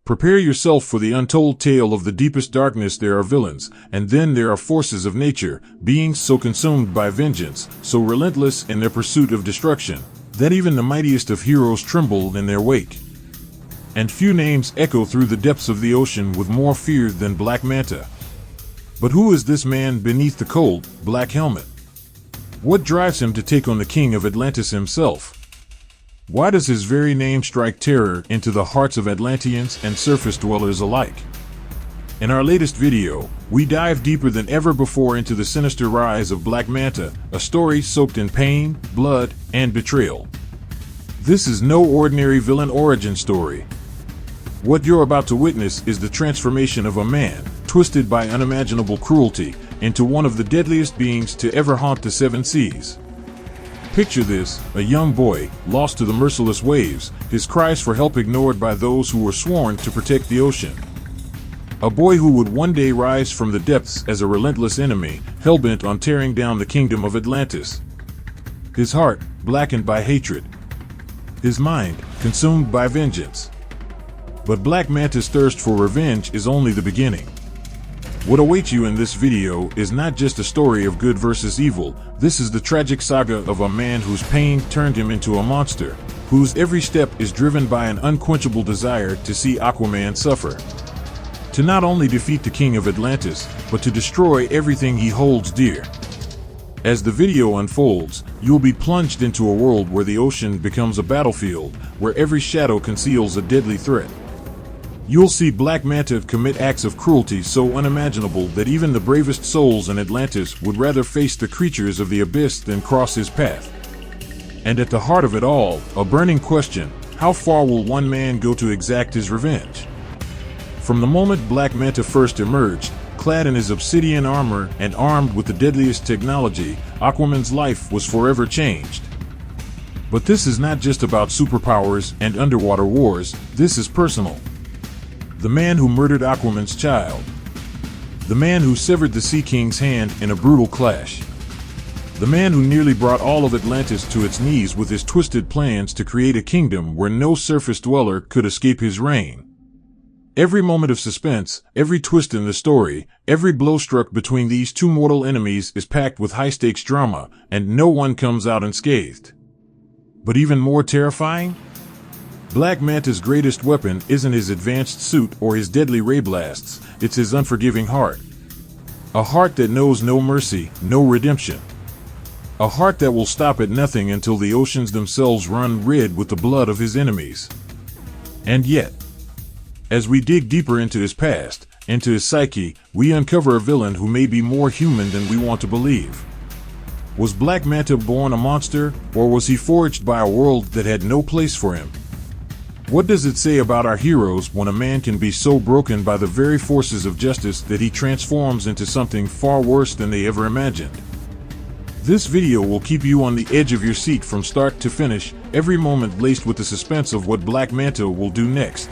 Prepare yourself for the untold tale of the deepest darkness. There are villains, and then there are forces of nature, beings so consumed by vengeance, so relentless in their pursuit of destruction, that even the mightiest of heroes tremble in their wake. And few names echo through the depths of the ocean with more fear than Black Manta. But who is this man beneath the cold, black helmet? What drives him to take on the King of Atlantis himself? Why does his very name strike terror into the hearts of Atlanteans and surface dwellers alike? In our latest video, we dive deeper than ever before into the sinister rise of Black Manta, a story soaked in pain, blood, and betrayal. This is no ordinary villain origin story. What you're about to witness is the transformation of a man, twisted by unimaginable cruelty, into one of the deadliest beings to ever haunt the seven seas. Picture this, a young boy, lost to the merciless waves, his cries for help ignored by those who were sworn to protect the ocean. A boy who would one day rise from the depths as a relentless enemy, hell-bent on tearing down the kingdom of Atlantis. His heart, blackened by hatred. His mind, consumed by vengeance. But Black Manta's thirst for revenge is only the beginning. What awaits you in this video is not just a story of good versus evil. This is the tragic saga of a man whose pain turned him into a monster, whose every step is driven by an unquenchable desire to see Aquaman suffer. To not only defeat the King of Atlantis, but to destroy everything he holds dear. As the video unfolds, you'll be plunged into a world where the ocean becomes a battlefield, where every shadow conceals a deadly threat. You'll see Black Manta commit acts of cruelty so unimaginable that even the bravest souls in Atlantis would rather face the creatures of the abyss than cross his path. And at the heart of it all, a burning question: how far will one man go to exact his revenge? From the moment Black Manta first emerged, clad in his obsidian armor and armed with the deadliest technology, Aquaman's life was forever changed. But this is not just about superpowers and underwater wars, this is personal. The man who murdered Aquaman's child. The man who severed the Sea King's hand in a brutal clash. The man who nearly brought all of Atlantis to its knees with his twisted plans to create a kingdom where no surface dweller could escape his reign. Every moment of suspense, every twist in the story, every blow struck between these two mortal enemies is packed with high-stakes drama, and no one comes out unscathed. But even more terrifying? Black Manta's greatest weapon isn't his advanced suit or his deadly ray blasts, it's his unforgiving heart. A heart that knows no mercy, no redemption. A heart that will stop at nothing until the oceans themselves run red with the blood of his enemies. And yet, as we dig deeper into his past, into his psyche, we uncover a villain who may be more human than we want to believe. Was Black Manta born a monster, or was he forged by a world that had no place for him? What does it say about our heroes when a man can be so broken by the very forces of justice that he transforms into something far worse than they ever imagined? This video will keep you on the edge of your seat from start to finish, every moment laced with the suspense of what Black Manta will do next.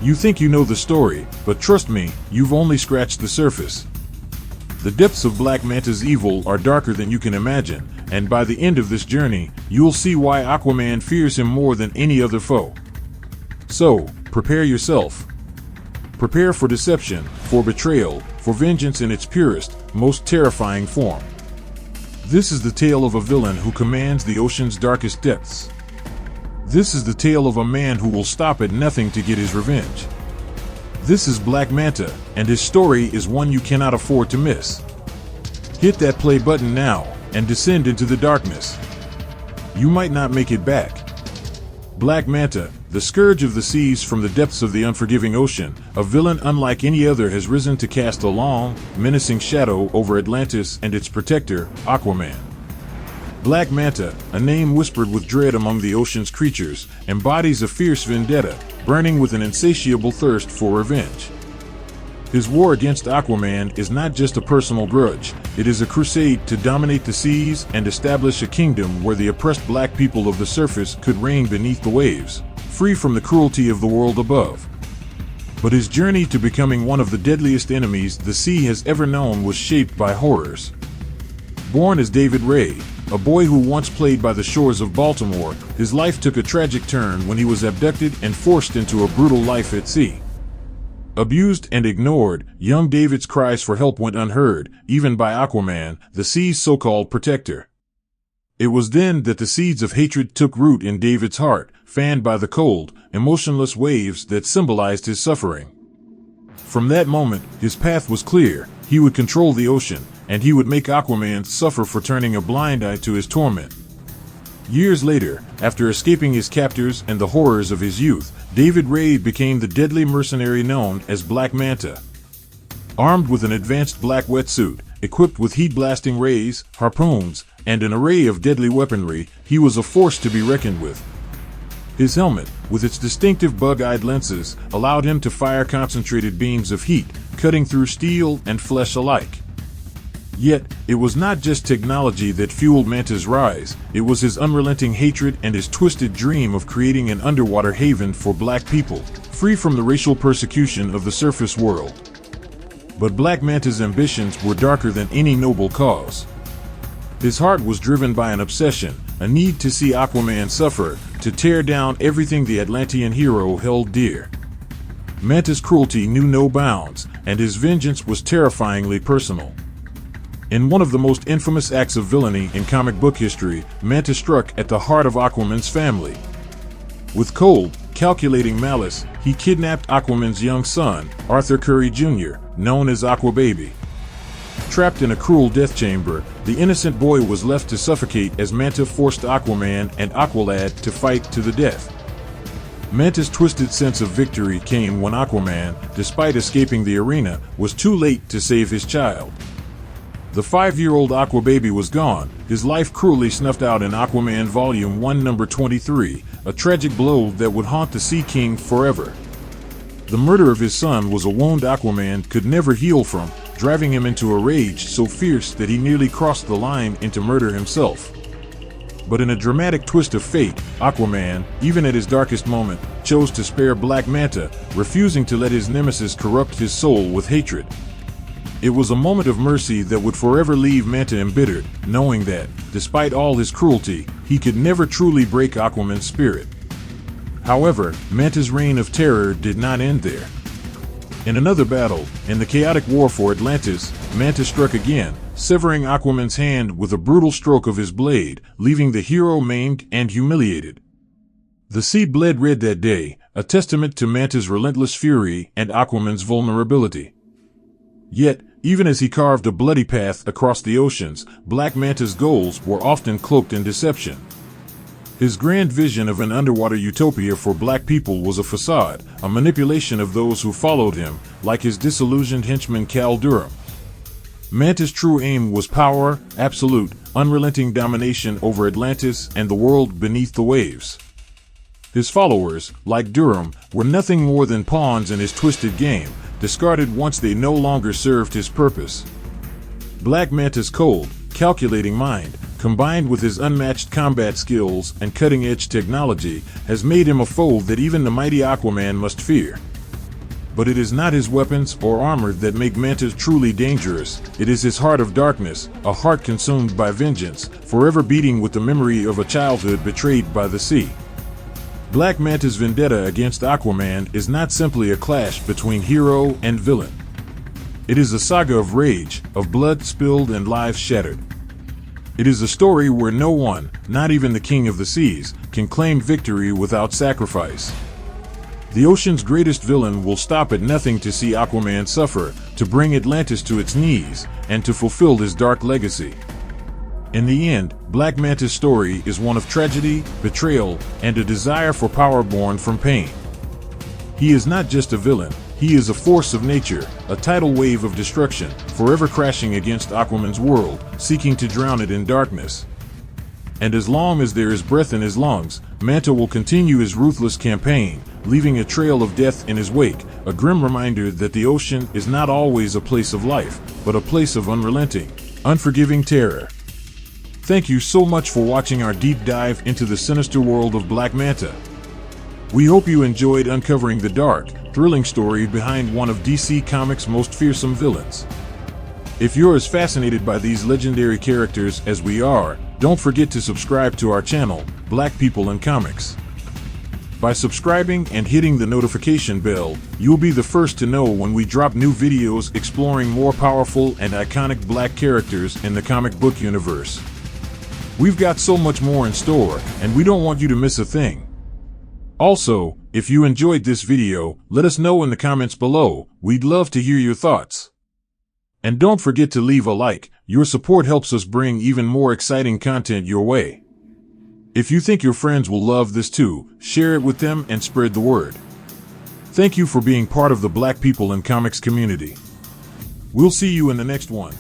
You think you know the story, but trust me, you've only scratched the surface. The depths of Black Manta's evil are darker than you can imagine, and by the end of this journey, you'll see why Aquaman fears him more than any other foe. So, prepare yourself. Prepare for deception, for betrayal, for vengeance in its purest, most terrifying form. This is the tale of a villain who commands the ocean's darkest depths. This is the tale of a man who will stop at nothing to get his revenge. This is Black Manta, and his story is one you cannot afford to miss. Hit that play button now, and descend into the darkness. You might not make it back. Black Manta, the scourge of the seas from the depths of the unforgiving ocean, a villain unlike any other, has risen to cast a long, menacing shadow over Atlantis and its protector, Aquaman. Black Manta, a name whispered with dread among the ocean's creatures, embodies a fierce vendetta, burning with an insatiable thirst for revenge. His war against Aquaman is not just a personal grudge, it is a crusade to dominate the seas and establish a kingdom where the oppressed black people of the surface could reign beneath the waves, free from the cruelty of the world above. But his journey to becoming one of the deadliest enemies the sea has ever known was shaped by horrors. Born as David Ray, a boy who once played by the shores of Baltimore, his life took a tragic turn when he was abducted and forced into a brutal life at sea. Abused and ignored, young David's cries for help went unheard, even by Aquaman, the sea's so-called protector. It was then that the seeds of hatred took root in David's heart, fanned by the cold, emotionless waves that symbolized his suffering. From that moment, his path was clear. He would control the ocean, and he would make Aquaman suffer for turning a blind eye to his torment. Years later, after escaping his captors and the horrors of his youth, David Ray became the deadly mercenary known as Black Manta. Armed with an advanced black wetsuit, equipped with heat-blasting rays, harpoons, and an array of deadly weaponry, he was a force to be reckoned with. His helmet, with its distinctive bug-eyed lenses, allowed him to fire concentrated beams of heat, cutting through steel and flesh alike. Yet, it was not just technology that fueled Manta's rise, it was his unrelenting hatred and his twisted dream of creating an underwater haven for black people, free from the racial persecution of the surface world. But Black Manta's ambitions were darker than any noble cause. His heart was driven by an obsession, a need to see Aquaman suffer, to tear down everything the Atlantean hero held dear. Manta's cruelty knew no bounds, and his vengeance was terrifyingly personal. In one of the most infamous acts of villainy in comic book history, Manta struck at the heart of Aquaman's family. With cold, calculating malice, he kidnapped Aquaman's young son, Arthur Curry Jr., known as Aquababy. Trapped in a cruel death chamber, the innocent boy was left to suffocate as Manta forced Aquaman and Aqualad to fight to the death. Manta's twisted sense of victory came when Aquaman, despite escaping the arena, was too late to save his child. The 5-year-old Aquababy was gone, his life cruelly snuffed out in Aquaman Volume 1 number 23, a tragic blow that would haunt the Sea King forever. The murder of his son was a wound Aquaman could never heal from, driving him into a rage so fierce that he nearly crossed the line into murder himself. But in a dramatic twist of fate, Aquaman, even at his darkest moment, chose to spare Black Manta, refusing to let his nemesis corrupt his soul with hatred. It was a moment of mercy that would forever leave Manta embittered, knowing that, despite all his cruelty, he could never truly break Aquaman's spirit. However, Manta's reign of terror did not end there. In another battle, in the chaotic war for Atlantis, Manta struck again, severing Aquaman's hand with a brutal stroke of his blade, leaving the hero maimed and humiliated. The sea bled red that day, a testament to Manta's relentless fury and Aquaman's vulnerability. Yet, even as he carved a bloody path across the oceans, Black Manta's goals were often cloaked in deception. His grand vision of an underwater utopia for black people was a facade, a manipulation of those who followed him, like his disillusioned henchman Cal Durham. Manta's true aim was power, absolute, unrelenting domination over Atlantis and the world beneath the waves. His followers, like Durham, were nothing more than pawns in his twisted game, discarded once they no longer served his purpose. Black Manta's cold, calculating mind, combined with his unmatched combat skills and cutting-edge technology, has made him a foe that even the mighty Aquaman must fear. But it is not his weapons or armor that make Manta truly dangerous, it is his heart of darkness, a heart consumed by vengeance, forever beating with the memory of a childhood betrayed by the sea. Black Manta's vendetta against Aquaman is not simply a clash between hero and villain. It is a saga of rage, of blood spilled and lives shattered. It is a story where no one, not even the King of the Seas, can claim victory without sacrifice. The ocean's greatest villain will stop at nothing to see Aquaman suffer, to bring Atlantis to its knees, and to fulfill his dark legacy. In the end, Black Manta's story is one of tragedy, betrayal, and a desire for power born from pain. He is not just a villain, he is a force of nature, a tidal wave of destruction, forever crashing against Aquaman's world, seeking to drown it in darkness. And as long as there is breath in his lungs, Manta will continue his ruthless campaign, leaving a trail of death in his wake, a grim reminder that the ocean is not always a place of life, but a place of unrelenting, unforgiving terror. Thank you so much for watching our deep dive into the sinister world of Black Manta. We hope you enjoyed uncovering the dark, thrilling story behind one of DC Comics' most fearsome villains. If you're as fascinated by these legendary characters as we are, Don't forget to subscribe to our channel, Black People in Comics. By subscribing and hitting the notification bell, you'll be the first to know when we drop new videos exploring more powerful and iconic black characters in the comic book universe. We've got so much more in store, and we don't want you to miss a thing. Also, if you enjoyed this video, let us know in the comments below. We'd love to hear your thoughts. And don't forget to leave a like. Your support helps us bring even more exciting content your way. If you think your friends will love this too, share it with them and spread the word. Thank you for being part of the Black People in Comics community. We'll see you in the next one.